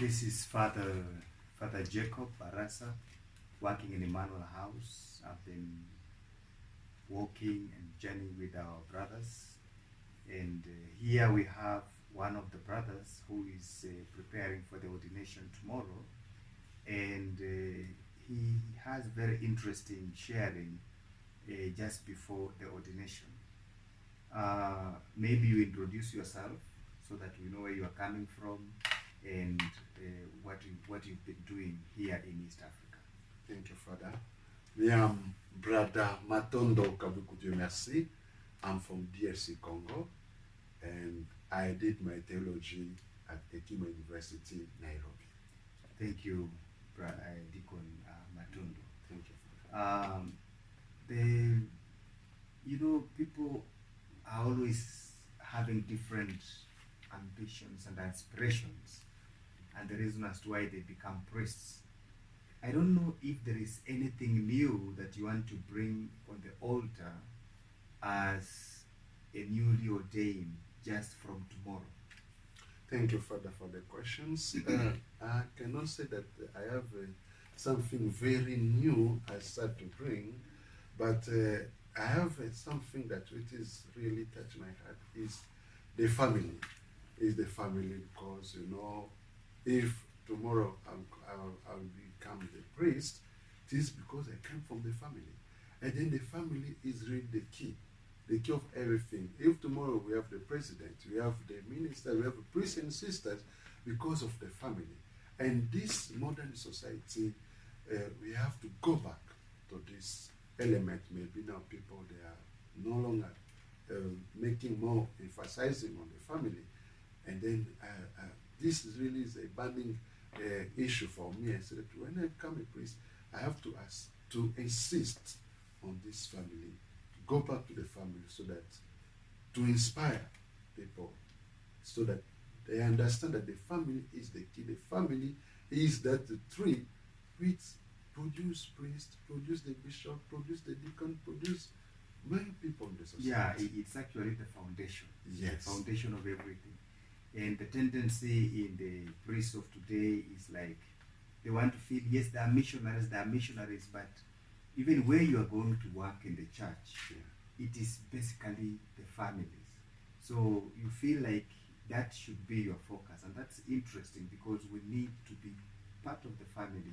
This is Father Jacob Barasa, working in Emmanuel House. I've been walking and journeying with our brothers, and here we have one of the brothers who is preparing for the ordination tomorrow, and he has very interesting sharing just before the ordination. Maybe you introduce yourself so that we know where you are coming from and what you've been doing here in East Africa. Thank you, Father. Me am Brother Matondo Kabuku Dieu merci. I'm from DRC Congo, and I did my theology at Ekima University, Nairobi. Thank you, Deacon Matondo. Thank you, Father. People are always having different ambitions and aspirations, and the reason as to why they become priests. I don't know if there is anything new that you want to bring on the altar as a newly ordained just from tomorrow. Thank you, Father, for the questions. I cannot say that I have something very new I start to bring, but I have something that it is really touch my heart is the family. Is the family, because if tomorrow I'll become the priest, it is because I come from the family, and then the family is really the key of everything. If tomorrow we have the president, we have the minister, we have the priests and sisters, because of the family. And this modern society, we have to go back to this element. Maybe now people, they are no longer making more emphasizing on the family. And then this really is a burning issue for me. I said that when I become a priest, I have to insist on this family, go back to the family, so that to inspire people, so that they understand that the family is the key. The family is that the tree which produce priest, produce the bishop, produce the deacon, produce many people in the society. Yeah, it's actually the foundation. Yes. The foundation of everything. And the tendency in the priests of today is like they want to feel, yes, they are missionaries, but even where you are going to work in the church, it is basically the families. So you feel like that should be your focus, and that's interesting because we need to be part of the family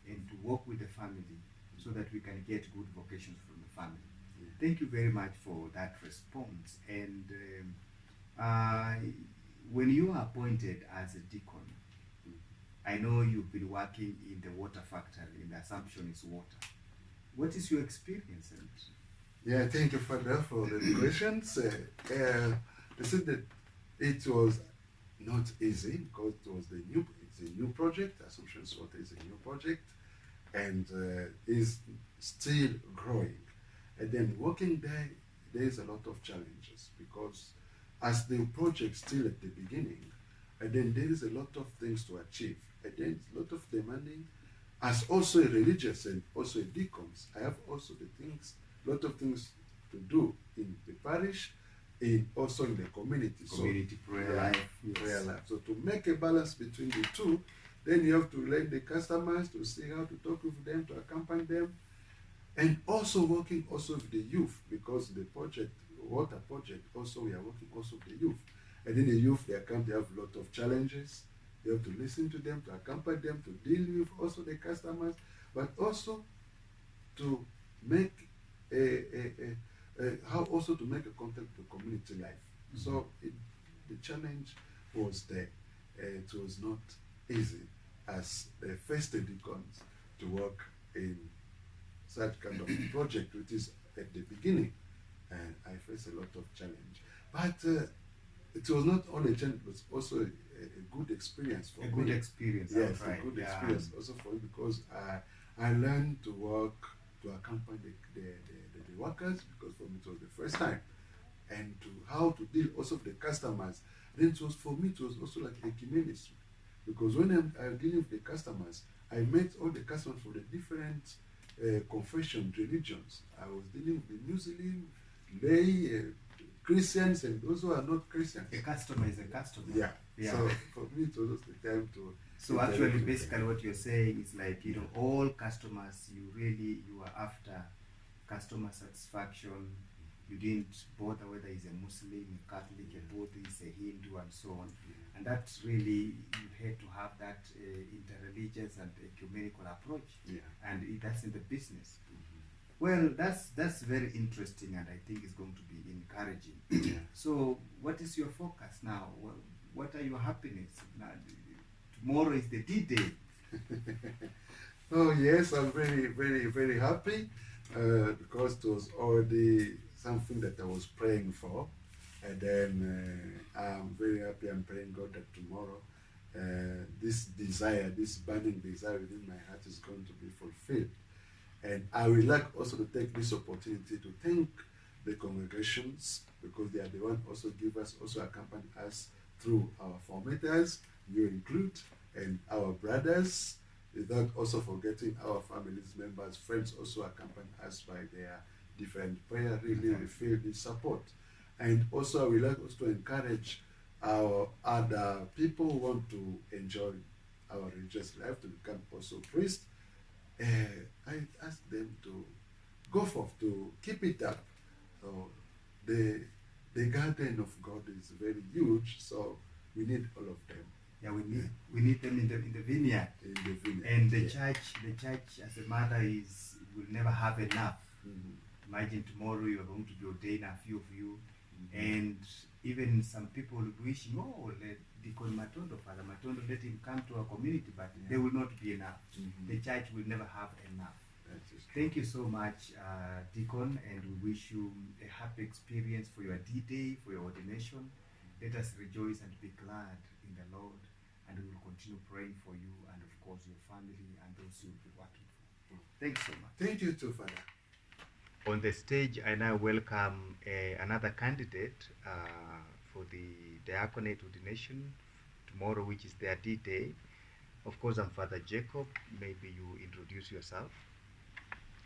and to work with the family so that we can get good vocations from the family. Thank you very much for that response. And when you are appointed as a deacon, I know you've been working in the water factory, and the assumption is water. What is your experience? Yeah, thank you, Father, for the questions. I said that it was not easy because it's a new project. Assumptions Water is a new project, and is still growing. And then working there is a lot of challenges because as the project still at the beginning, and then there is a lot of things to achieve, and then it's a lot of demanding. As also a religious and also a deacons, I have also a lot of things to do in the parish, also in the community. Community prayer life. Yes. Prayer life. So to make a balance between the two, then you have to learn the customers, to see how to talk with them, to accompany them, and also working also with the youth, because the water project, also we are working also with the youth. And then the youth, they have a lot of challenges. You have to listen to them, to accompany them, to deal with also the customers, but also to make how also to make a contact with the community life. Mm-hmm. So the challenge was there. It was not easy as the first deacons to work in such kind of project, which is at the beginning, and I faced a lot of challenge. But it was not only a challenge, but also a good experience for me. A good experience. Yes, a good experience also for me, because I learned to work, to accompany the workers, because for me it was the first time, and to how to deal also with the customers. Then it was, for me, it was also like ecumenism, because when I'm dealing with the customers, I met all the customers from the different confession religions. I was dealing with the Muslim, lay, Christians and those who are not Christians. A customer is a customer. Yeah. Yeah. So for me, it was just the time to. So actually, basically, what you're saying is like, you know, all customers, you are after customer satisfaction. You didn't bother whether he's a Muslim, a Catholic, a Buddhist, a Hindu, and so on. And that's really, you had to have that interreligious and ecumenical approach. Yeah. And that's in the business. Well, that's very interesting, and I think it's going to be encouraging. Yeah. So, what is your focus now? What are your happiness? Now, tomorrow is the D-Day. Oh yes, I'm very, very, very happy because it was already something that I was praying for, and then I'm very happy. I'm praying God that tomorrow this desire, this burning desire within my heart is going to be fulfilled. And I would like also to take this opportunity to thank the congregations because they are the one also give us, also accompany us through our formators, you include, and our brothers, without also forgetting our families, members, friends also accompany us by their different prayer. Really, we feel this support. And also, I would like also to encourage our other people who want to enjoy our religious life to become also priests. I ask them to go forth to keep it up. So the garden of God is very huge, so we need all of them. Yeah, we need them in the vineyard. In the vineyard. And the church as a mother will never have enough. Mm-hmm. Imagine tomorrow you are going to be ordained, a few of you, and even some people wishing, oh, let Deacon Matondo, Father Matondo, let him come to our community, but there will not be enough. The church will never have enough. Thank you so much, Deacon, and we wish you a happy experience for your D-Day, for your ordination. Let us rejoice and be glad in the Lord, and we will continue praying for you and, of course, your family and those you will be working for. Thanks so much. Thank you too, Father. On the stage, I now welcome another candidate for the diaconate ordination tomorrow, which is their D-Day. Of course, I'm Father Jacob. Maybe you introduce yourself.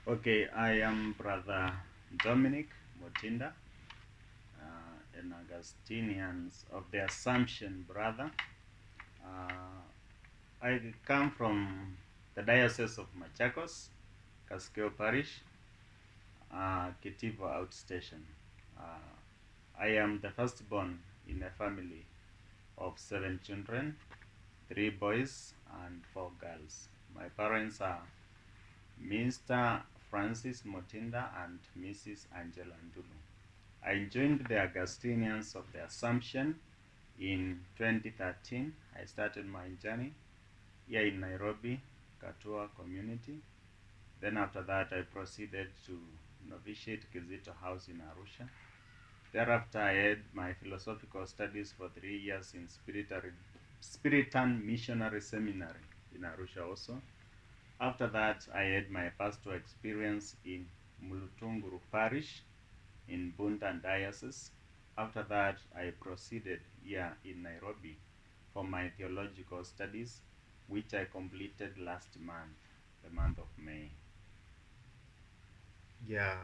Okay, I am Brother Dominic Motinda, an Augustinian of the Assumption brother. I come from the Diocese of Machakos, Casqueo Parish, Kitivo Outstation. I am the firstborn in a family of 7 children, 3 boys and 4 girls. My parents are Mr. Francis Motinda and Mrs. Angela Ndulu. I joined the Augustinians of the Assumption in 2013. I started my journey here in Nairobi, Katua community. Then after that, I proceeded to novitiate Kizito House in Arusha. Thereafter, I had my philosophical studies for 3 years in Spiritan Missionary Seminary in Arusha also. After that, I had my pastoral experience in Mulutunguru Parish in Bundan Diocese. After that, I proceeded here in Nairobi for my theological studies, which I completed last month, the month of May. Yeah,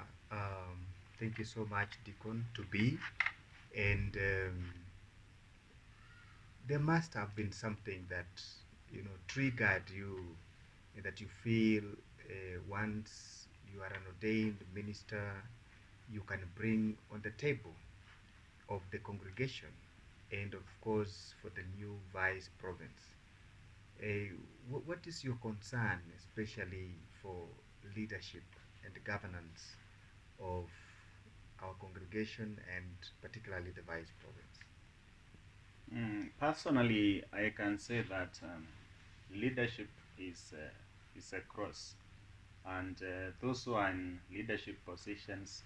thank you so much, Deacon, to be. And there must have been something that, triggered you, that you feel once you are an ordained minister, you can bring on the table of the congregation and, of course, for the new vice province. What is your concern, especially for leadership and governance of our congregation and particularly the vice province? Personally, I can say that leadership is a cross, and those who are in leadership positions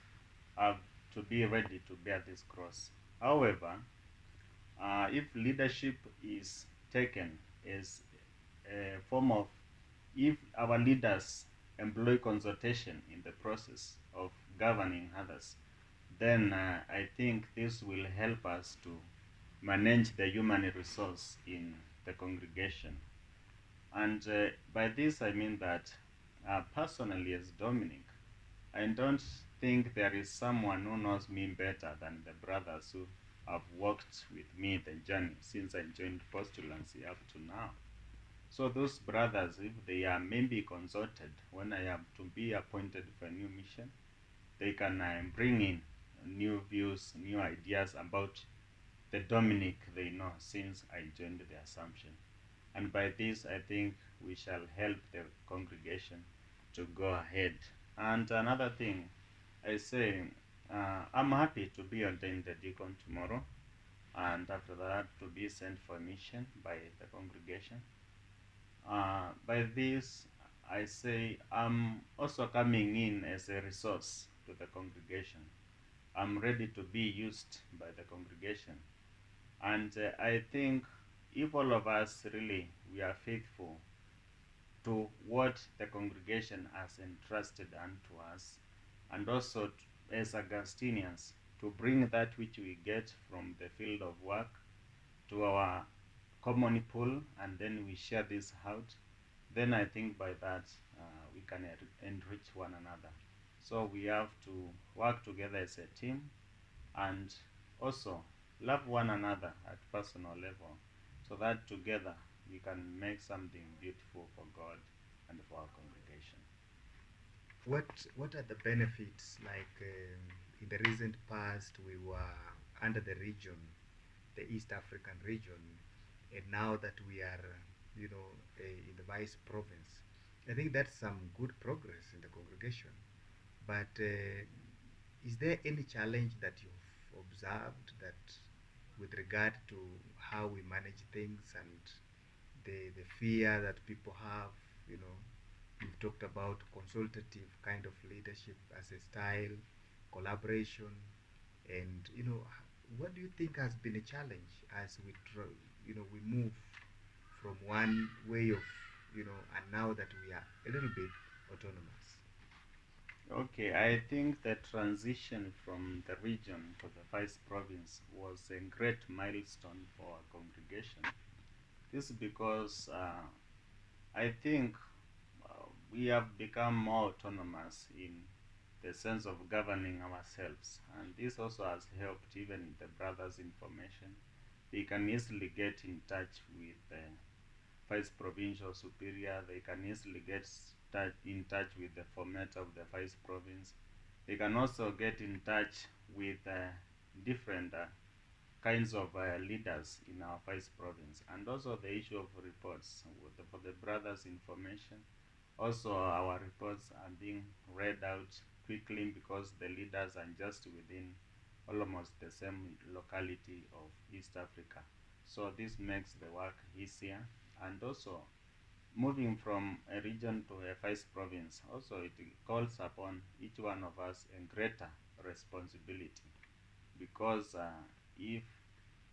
have to be ready to bear this cross. However, if leadership is taken as a form of, if our leaders employ consultation in the process of governing others, then I think this will help us to manage the human resource in the congregation. And by this I mean that personally as Dominic, I don't think there is someone who knows me better than the brothers who have walked with me the journey since I joined postulancy up to now. So those brothers, if they are maybe consulted when I am to be appointed for a new mission, they can bring in new views, new ideas about the Dominic they know since I joined the Assumption. And by this, I think we shall help the congregation to go ahead. And another thing, I say, I'm happy to be ordained a deacon tomorrow, and after that, to be sent for mission by the congregation. By this, I say I'm also coming in as a resource to the congregation. I'm ready to be used by the congregation. And I think if all of us really we are faithful to what the congregation has entrusted unto us, and also as Augustinians to bring that which we get from the field of work to our common pool, and then we share this out, then I think by that we can enrich one another. So we have to work together as a team and also love one another at personal level so that together we can make something beautiful for God and for our congregation. What are the benefits? Like in the recent past, we were under the region, the East African region, and now that we are, in the vice province, I think that's some good progress in the congregation. But is there any challenge that you've observed that, with regard to how we manage things and the fear that people have, you know, you've talked about consultative kind of leadership as a style, collaboration, and what do you think has been a challenge as we move from one way of, and now that we are a little bit autonomous? Okay, I think the transition from the region to the vice province was a great milestone for our congregation. This is because I think we have become more autonomous in the sense of governing ourselves, and this also has helped even the brothers' information. They can easily get in touch with the vice provincial superior. They can easily get in touch with the format of the vice province. They can also get in touch with different kinds of leaders in our vice province, and also the issue of reports for the brothers' information. Also, our reports are being read out quickly because the leaders are just within almost the same locality of East Africa. So this makes the work easier, and also moving from a region to a vice province, also it calls upon each one of us a greater responsibility, because if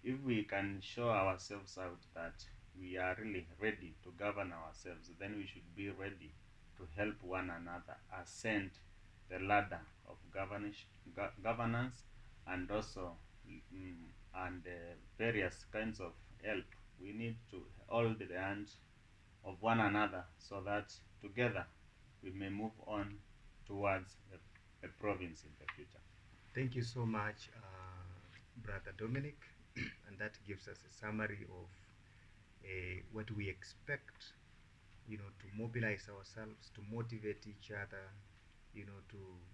if we can show ourselves out that we are really ready to govern ourselves, then we should be ready to help one another ascend the ladder of governance, and also various kinds of help. We need to hold the hand of one another so that together we may move on towards a province in the future. Thank you so much, Brother Dominic. And that gives us a summary of what we expect, to mobilize ourselves, to motivate each other,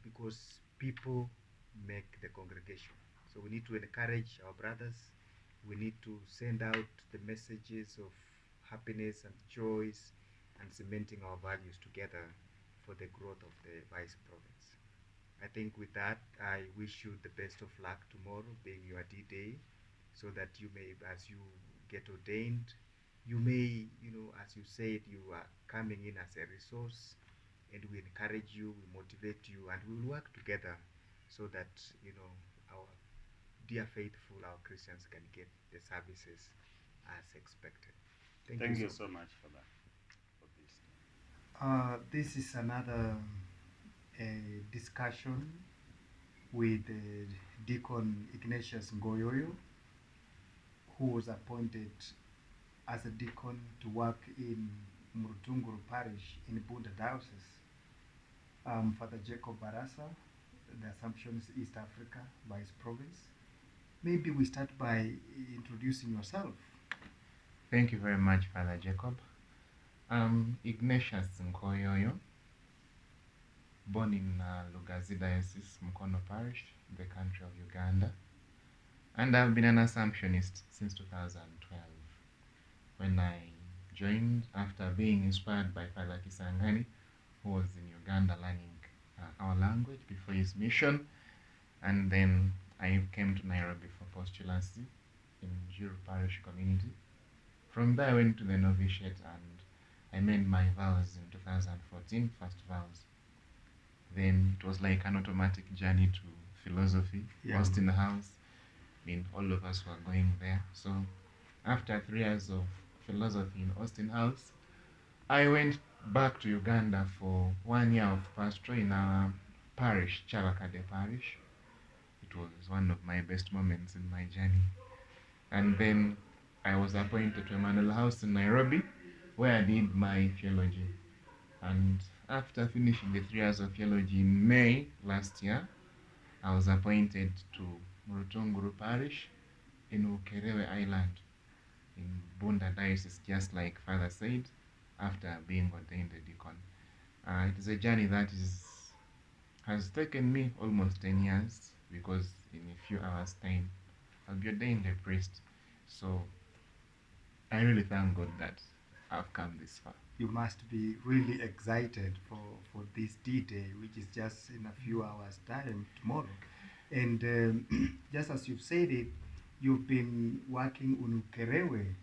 because people make the congregation. So we need to encourage our brothers. We need to send out the messages of happiness and joys and cementing our values together for the growth of the vice province. I think with that, I wish you the best of luck tomorrow, being your D-Day, so that you may, as you get ordained, you may, as you said, you are coming in as a resource, and we encourage you, we motivate you, and we will work together so that, our dear faithful, our Christians can get the services as expected. Thank you so much for that. For this. This is another discussion with Deacon Ignatius Ngoyoyo, who was appointed as a deacon to work in Murutunguru Parish in Bunda Diocese. Father Jacob Barasa, the Assumption is East Africa by its province. Maybe we start by introducing yourself. Thank you very much, Father Jacob. I'm Ignatius Nkoyoyo, born in Lugazi Diocese, Mukono Parish, in the country of Uganda. And I've been an Assumptionist since 2012, when I joined after being inspired by Father Kisangani, who was in Uganda learning our language before his mission. And then I came to Nairobi for postulancy in Juru Parish community. From there, I went to the novitiate and I made my vows in 2014, first vows. Then it was like an automatic journey to philosophy, Austin House. I mean, all of us were going there. So after 3 years of philosophy in Austin House, I went back to Uganda for 1 year of pastoral in our parish, Chabakade Parish. It was one of my best moments in my journey. And then I was appointed to Emmanuel House in Nairobi, where I did my theology. And after finishing the 3 years of theology in May last year, I was appointed to Murutunguru Parish in Ukerewe Island in Bunda Diocese, just like Father said, after being ordained a deacon. It is a journey that has taken me almost 10 years, because in a few hours' time, I'll be ordained a priest. So I really thank God that I've come this far. You must be really excited for this D-Day, which is just in a few hours' time tomorrow. And just as you've said it, you've been working on Ukerewe,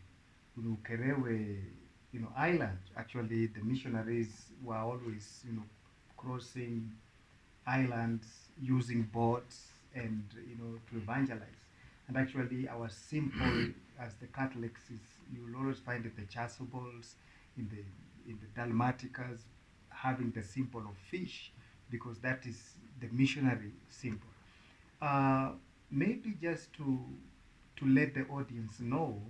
island. Actually, the missionaries were always, crossing islands using boats and, to evangelize. And actually, our symbol as the Catholics is, you'll always find it, the chasubles in the Dalmaticas having the symbol of fish, because that is the missionary symbol. Maybe just to let the audience know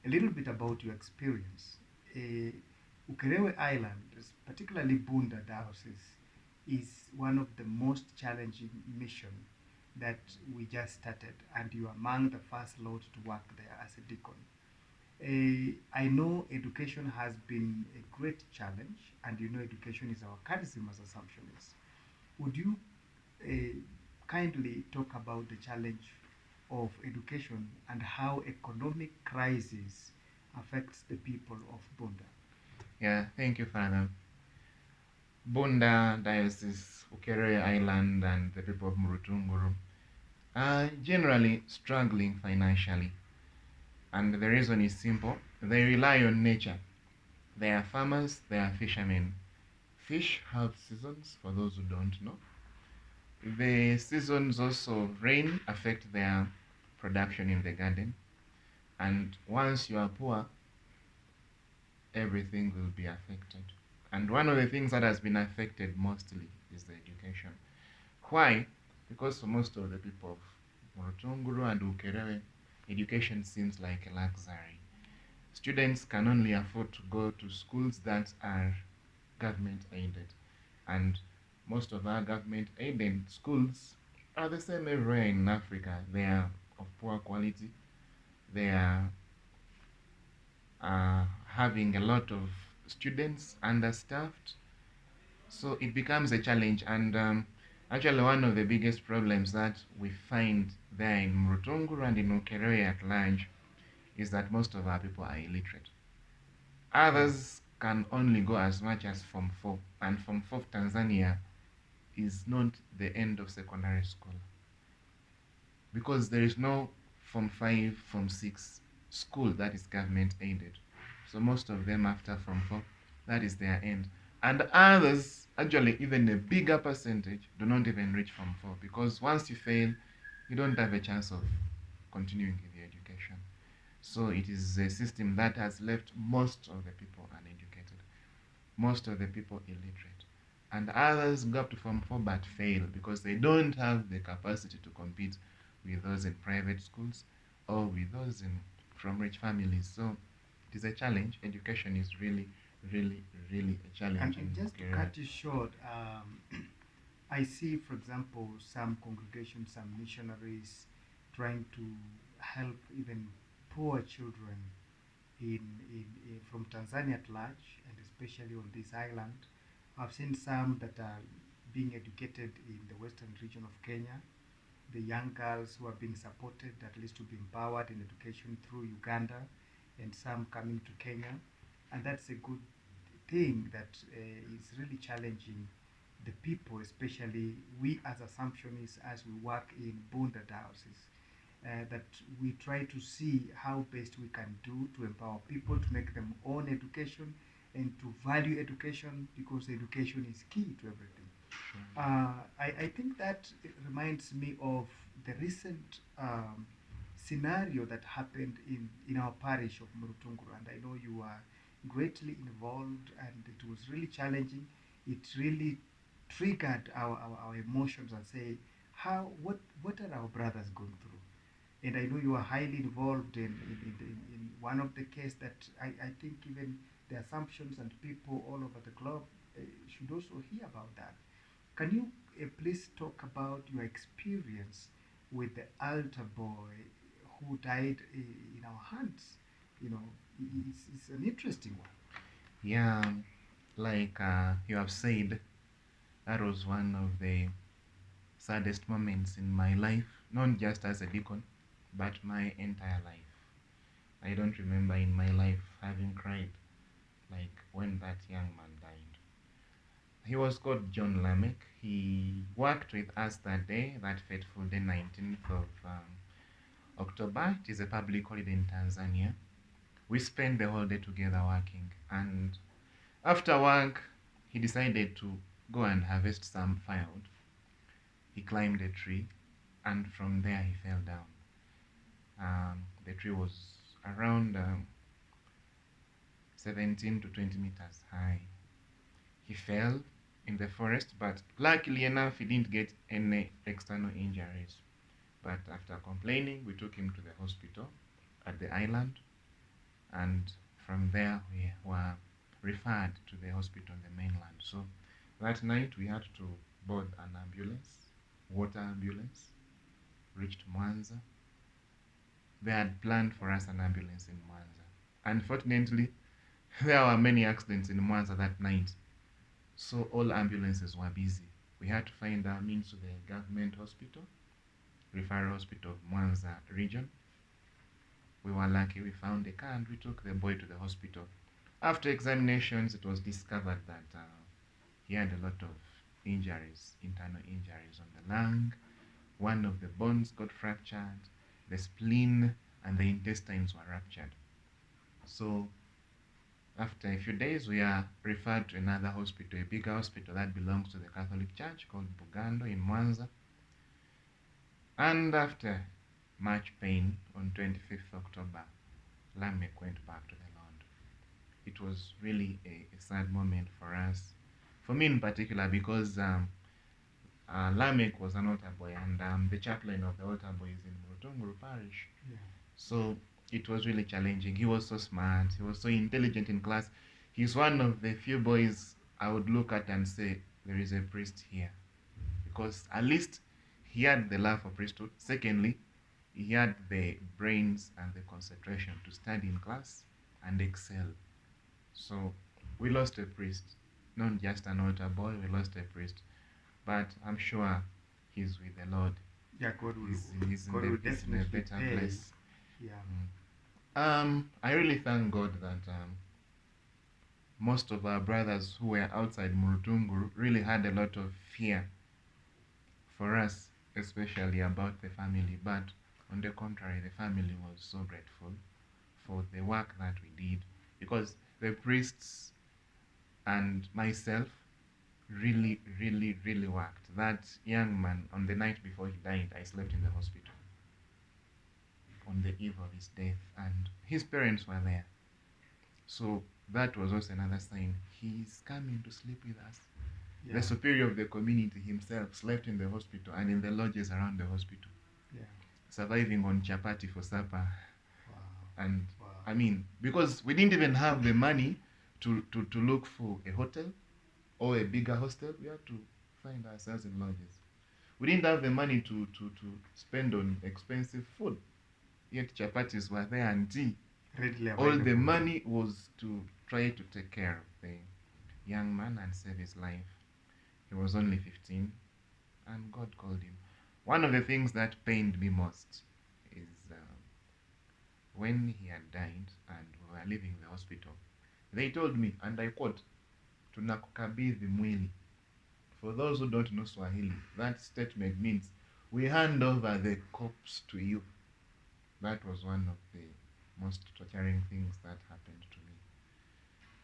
a little bit about your experience. Ukerewe Island, particularly Bunda Diocese, is one of the most challenging mission that we just started, and you are among the first lot to work there as a deacon. I know education has been a great challenge, and education is our charism as Assumptionists. Would you kindly talk about the challenge of education and how economic crisis affects the people of Bunda? Yeah, thank you, Father. Bunda Diocese, Ukerewe Island, and the people of Murutunguru are generally struggling financially. And the reason is simple. They rely on nature. They are farmers, they are fishermen. Fish have seasons, for those who don't know. The seasons also, rain, affect their production in the garden. And once you are poor, everything will be affected. And one of the things that has been affected mostly is the education. Why? Because for most of the people of Murutunguru and Ukerewe, education seems like a luxury. Students can only afford to go to schools that are government aided. And most of our government aided schools are the same everywhere in Africa. They are of poor quality. They are having a lot of students understaffed. So it becomes a challenge. And actually, one of the biggest problems that we find there in Murutunguru and in Ukerewe at large is that most of our people are illiterate. Others can only go as much as Form 4, and Form 4 of Tanzania is not the end of secondary school, because there is no Form 5, Form 6 school that is government aided. So most of them after Form 4, that is their end. And others, actually even a bigger percentage, do not even reach Form 4, because once you fail, you don't have a chance of continuing in the education. So it is a system that has left most of the people uneducated, most of the people illiterate. And others go up to Form 4 but fail because they don't have the capacity to compete with those in private schools or with those from rich families. So it is a challenge. Education is really, really, really a challenge. And just to cut you short, I see, for example, some congregations, some missionaries trying to help even poor children from Tanzania at large, and especially on this island. I've seen some that are being educated in the western region of Kenya, the young girls who are being supported at least to be empowered in education through Uganda, and some coming to Kenya. And that's a good thing that is really challenging the people, especially we as Assumptionists, as we work in Bunda Diocese, that we try to see how best we can do to empower people to make them own education and to value education, because education is key to everything. I think that it reminds me of the recent scenario that happened in our parish of Murutunguru, and I know you are greatly involved, and it was really challenging. It really triggered our emotions and say, what are our brothers going through? And I know you are highly involved in one of the case that I think even the Assumptions and people all over the globe should also hear about that. Can you please talk about your experience with the altar boy who died in our hands? You know, it's an interesting one. Yeah, like you have said, that was one of the saddest moments in my life, not just as a deacon, but my entire life. I don't remember in my life having cried like when that young man died. He was called John Lamech. He worked with us that day, that fateful day, 19th of October. It is a public holiday in Tanzania. We spent the whole day together working, and after work, he decided to go and harvest some firewood. He climbed a tree, and from there he fell down. The tree was around 17 to 20 meters high. He fell in the forest, but luckily enough, he didn't get any external injuries. But after complaining, we took him to the hospital at the island, and from there we were referred to the hospital on the mainland. So that night we had to board an ambulance, water ambulance, reached Mwanza. They had planned for us an ambulance in Mwanza. Unfortunately, there were many accidents in Mwanza that night, so all ambulances were busy. We had to find our means to the government hospital, referral hospital of Mwanza region. We were lucky, we found a car and we took the boy to the hospital. After examinations, it was discovered that he had a lot of injuries, internal injuries on the lung. One of the bones got fractured, the spleen and the intestines were ruptured. So after a few days, we are referred to another hospital, a bigger hospital that belongs to the Catholic Church called Bugando in Mwanza. And after much pain, on 25th October, Lamech went back to the Lord. It was really a sad moment for us, for me in particular, because Lamech was an altar boy, and the chaplain of the altar boy is in Murutunguru Parish. Yeah. So it was really challenging. He was so smart, he was so intelligent in class. He's one of the few boys I would look at and say, there is a priest here. Because at least he had the love for priesthood. Secondly, he had the brains and the concentration to stand in class and excel. So we lost a priest, not just an altar boy, we lost a priest. But I'm sure he's with the Lord. Yeah, God will, He's God will in a definitely better pay. place. Yeah. I really thank God that most of our brothers who were outside Murutunguru really had a lot of fear for us, especially about the family. But on the contrary, the family was so grateful for the work that we did, because the priests and myself really, really, really worked. That young man, on the night before he died, I slept in the hospital on the eve of his death, and his parents were there. So that was also another sign. He's coming to sleep with us. Yeah. The superior of the community himself slept in the hospital and in the lodges around the hospital, Yeah. surviving on chapati for supper. Wow. And Wow. I mean, because we didn't even have the money to look for a hotel or a bigger hostel, we had to find ourselves in lodges. We didn't have the money to spend on expensive food, yet chapatis were there and tea. Readily All the available. money was to try to take care of the young man and save his life. He was only 15, and God called him. One of the things that pained me most is when he had died and we were leaving the hospital. They told me, and I quote, tunakukabidhi mwili. For those who don't know Swahili, that statement means we hand over the corpse to you. That was one of the most torturing things that happened to me.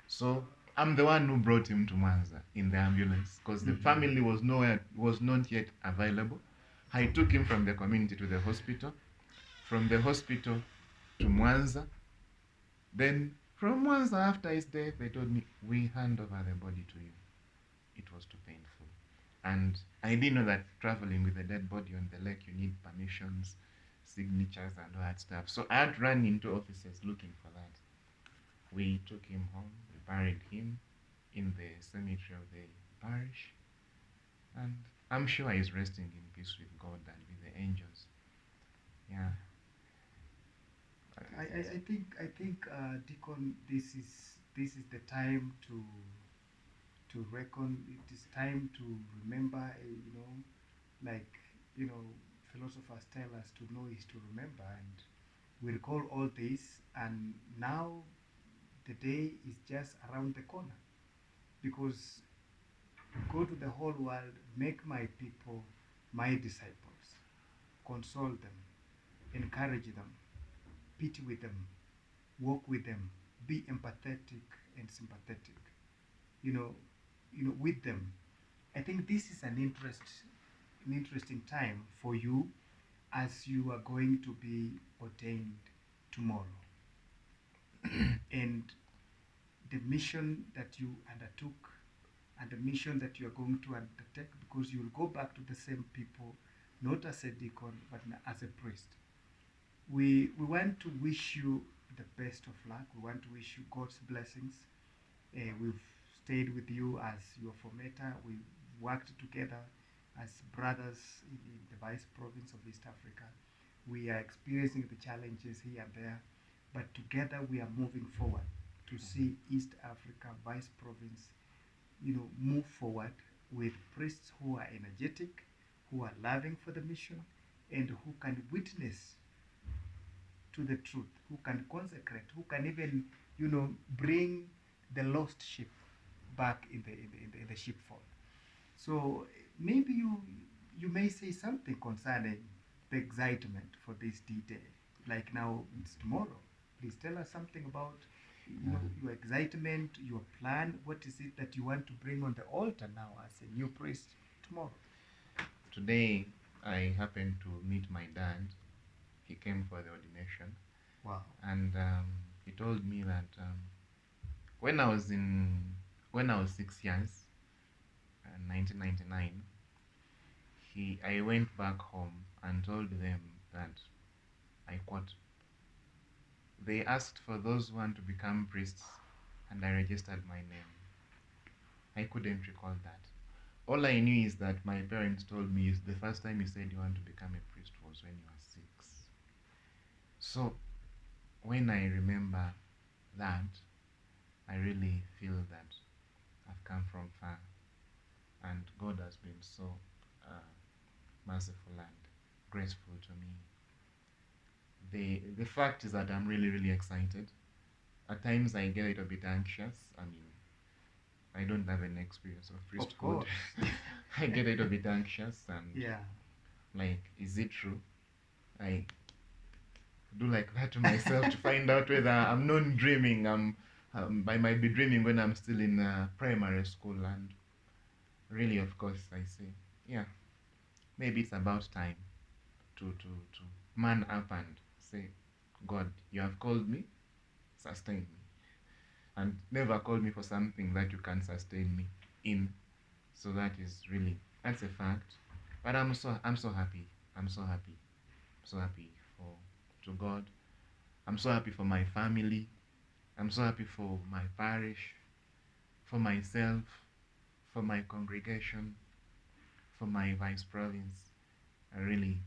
So I'm the one who brought him to Mwanza in the ambulance because the family was not yet available. I took him from the community to the hospital, from the hospital to Mwanza. Then from Mwanza, after his death, they told me, we hand over the body to you. It was too painful. And I didn't know that traveling with a dead body on the lake, you need permissions, signatures, and all that stuff. So I had run into offices looking for that. We took him home, we buried him in the cemetery of the parish, and I'm sure he's resting in peace with God and with the angels. Yeah. I think, Deacon, this is the time to reckon. It is time to remember. Like philosophers tell us to know is to remember, and we recall all this, and now the day is just around the corner, because go to the whole world, make my people my disciples, console them, encourage them, pity with them, walk with them, be empathetic and sympathetic, with them. I think this is an interesting time for you as you are going to be ordained tomorrow. And the mission that you undertook and the mission that you are going to undertake, because you will go back to the same people, not as a deacon, but as a priest. We want to wish you the best of luck. We want to wish you God's blessings. We've stayed with you as your formator. We worked together as brothers in the Vice Province of East Africa. We are experiencing the challenges here and there, but together we are moving forward to see East Africa Vice Province, move forward with priests who are energetic, who are loving for the mission, and who can witness to the truth, who can consecrate, who can even, bring the lost sheep back in the sheepfold. So maybe you may say something concerning the excitement for this D-Day. Like now it's tomorrow. Please tell us something about your excitement, your plan. What is it that you want to bring on the altar now as a new priest tomorrow? Today, I happened to meet my dad. He came for the ordination. Wow. And he told me that when I was 6 years, 1999, I went back home and told them that, I quote, they asked for those who want to become priests, and I registered my name. I couldn't recall that. All I knew is that my parents told me the first time you said you want to become a priest was when you were 6. So when I remember that, I really feel that I've come from far, and God has been so merciful and graceful to me. The fact is that I'm really, really excited. At times I get a little bit anxious. I mean, I don't have any experience of priesthood. Of course. I get a little bit anxious and Yeah. like, is it true? I do like that to myself to find out whether I'm not dreaming. I might be dreaming when I'm still in primary school, and really, of course, I say, yeah, maybe it's about time to man up and say, God, you have called me, sustain me, and never called me for something that you can sustain me in. So that's a fact. But I'm so happy. I'm so happy. So happy to God. I'm so happy for my family. I'm so happy for my parish, for myself, for my congregation, for my vice province. Really,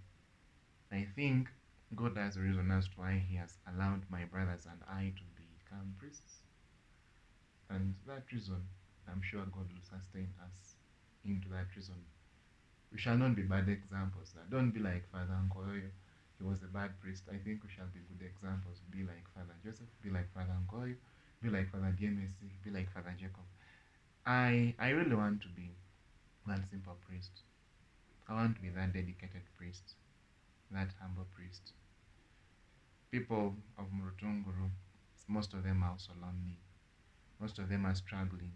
I think God has a reason as to why He has allowed my brothers and I to become priests. And that reason, I'm sure God will sustain us into that reason. We shall not be bad examples. Don't be like Father Nkoyo. He was a bad priest. I think we shall be good examples. Be like Father Joseph, be like Father Nkoyo, be like Father DMSC, be like Father Jacob. I really want to be one simple priest. I want to be that dedicated priest, that humble priest. People of Murutunguru, most of them are also lonely. Most of them are struggling.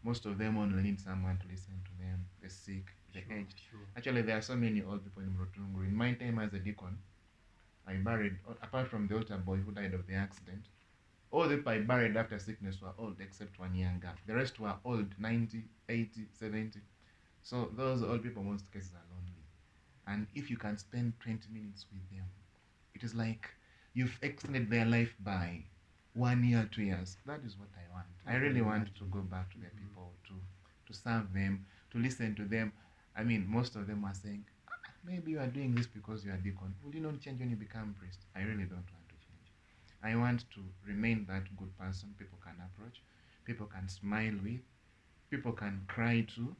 Most of them only need someone to listen to them, the sick, the aged. Sure. Actually, there are so many old people in Murutunguru. In my time as a deacon, I buried, apart from the altar boy who died of the accident, all the people I buried after sickness were old except one young girl. The rest were old, 90, 80, 70. So those old people, most cases, are lonely. And if you can spend 20 minutes with them, it is like you've extended their life by 1 year, 2 years. That is what I want. I really want to go back to the people, to serve them, to listen to them. I mean, most of them are saying, maybe you are doing this because you are deacon. Will you not change when you become priest? I really don't want to change. I want to remain that good person people can approach, people can smile with, people can cry to,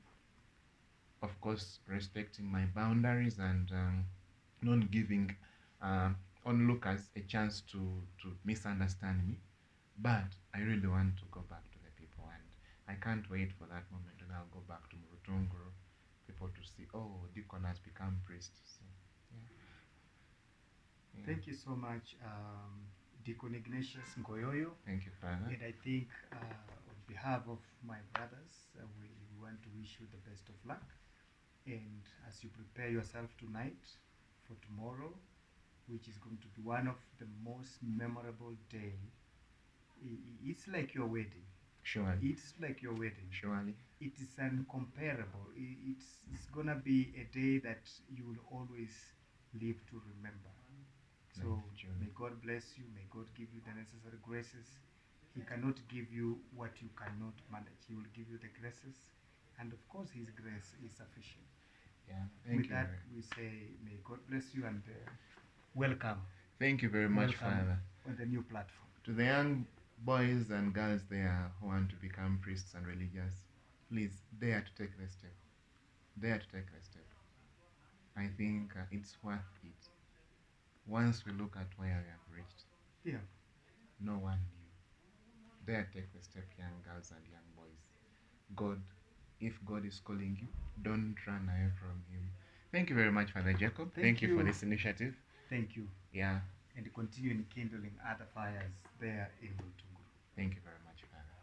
of course, respecting my boundaries and not giving onlookers a chance to misunderstand me. But I really want to go back to the people, and I can't wait for that moment when I'll go back to Murutunguru, people to see, oh, Deacon has become priest. So, yeah. Thank you so much, Deacon Ignatius Ngoyoyo. Thank you, Father. And I think on behalf of my brothers, we want to wish you the best of luck. And as you prepare yourself tonight for tomorrow, which is going to be one of the most memorable day, it's like your wedding. Surely. It's like your wedding. Surely. It is uncomparable. It's gonna be a day that you will always live to remember. So may God bless you. May God give you the necessary graces. He cannot give you what you cannot manage. He will give you the graces, and of course, His grace is sufficient. Yeah. Thank With you. that, we say, may God bless you and welcome. Thank you very much, Welcome Father. on the new platform. To the young boys and girls there who want to become priests and religious, please dare to take the step. Dare to take the step. I think it's worth it. Once we look at where we have reached, Yeah. no one knew. Dare take the step, young girls and young boys. If God is calling you, don't run away from Him. Thank you very much, Father Jacob. Thank you for this initiative. Thank you. Yeah. And continue in kindling other fires there in Mutunguru. Thank you very much, Father.